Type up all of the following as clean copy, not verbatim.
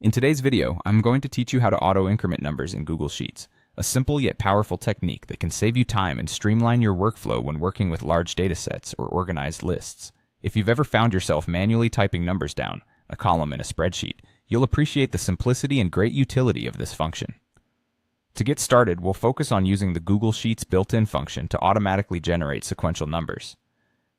In today's video, I'm going to teach you how to auto-increment numbers in Google Sheets, a simple yet powerful technique that can save you time and streamline your workflow when working with large datasets or organized lists. If you've ever found yourself manually typing numbers down a column in a spreadsheet, you'll appreciate the simplicity and great utility of this function. To get started, we'll focus on using the Google Sheets built-in function to automatically generate sequential numbers.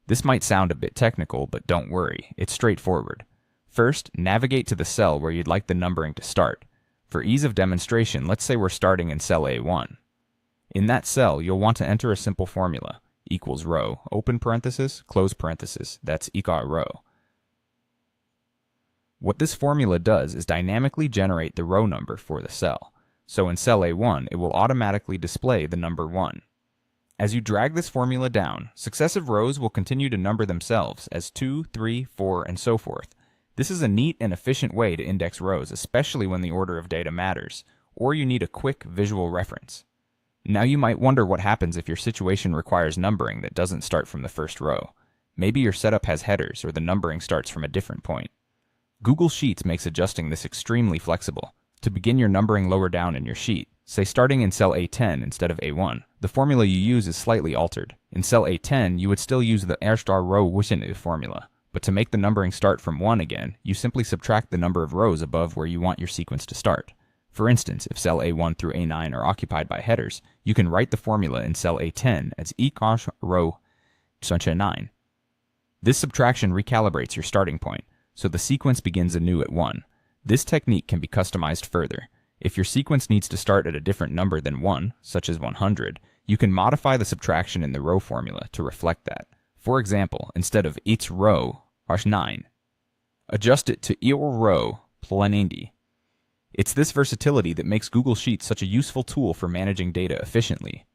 This might sound a bit technical, but don't worry, it's straightforward. First, navigate to the cell where you'd like the numbering to start. For ease of demonstration, let's say we're starting in cell A1. In that cell, you'll want to enter a simple formula, equals row, open parenthesis, close parenthesis, that's equal row. What this formula does is dynamically generate the row number for the cell. So in cell A1, it will automatically display the number 1. As you drag this formula down, successive rows will continue to number themselves as 2, 3, 4, and so forth. This is a neat and efficient way to index rows, especially when the order of data matters, or you need a quick visual reference. Now you might wonder what happens if your situation requires numbering that doesn't start from the first row. Maybe your setup has headers or the numbering starts from a different point. Google Sheets makes adjusting this extremely flexible. To begin your numbering lower down in your sheet, say starting in cell A10 instead of A1, the formula you use is slightly altered. In cell A10, you would still use the R* row within formula. But to make the numbering start from 1 again, you simply subtract the number of rows above where you want your sequence to start. For instance, if cell A1 through A9 are occupied by headers, you can write the formula in cell A10 as equals row 9. This subtraction recalibrates your starting point, so the sequence begins anew at 1. This technique can be customized further. If your sequence needs to start at a different number than 1, such as 100, you can modify the subtraction in the row formula to reflect that. For example, instead of each row 9, adjust it to equal row 90. It's this versatility that makes Google Sheets such a useful tool for managing data efficiently.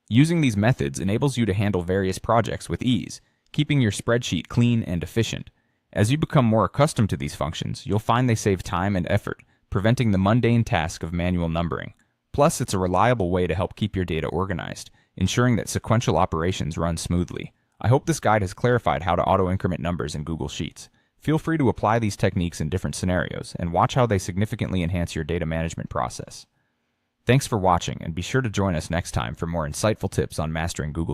Using these methods enables you to handle various projects with ease, keeping your spreadsheet clean and efficient. As you become more accustomed to these functions, you'll find they save time and effort, preventing the mundane task of manual numbering. Plus, it's a reliable way to help keep your data organized, ensuring that sequential operations run smoothly. I hope this guide has clarified how to auto-increment numbers in Google Sheets. Feel free to apply these techniques in different scenarios and watch how they significantly enhance your data management process. Thanks for watching, and be sure to join us next time for more insightful tips on mastering Google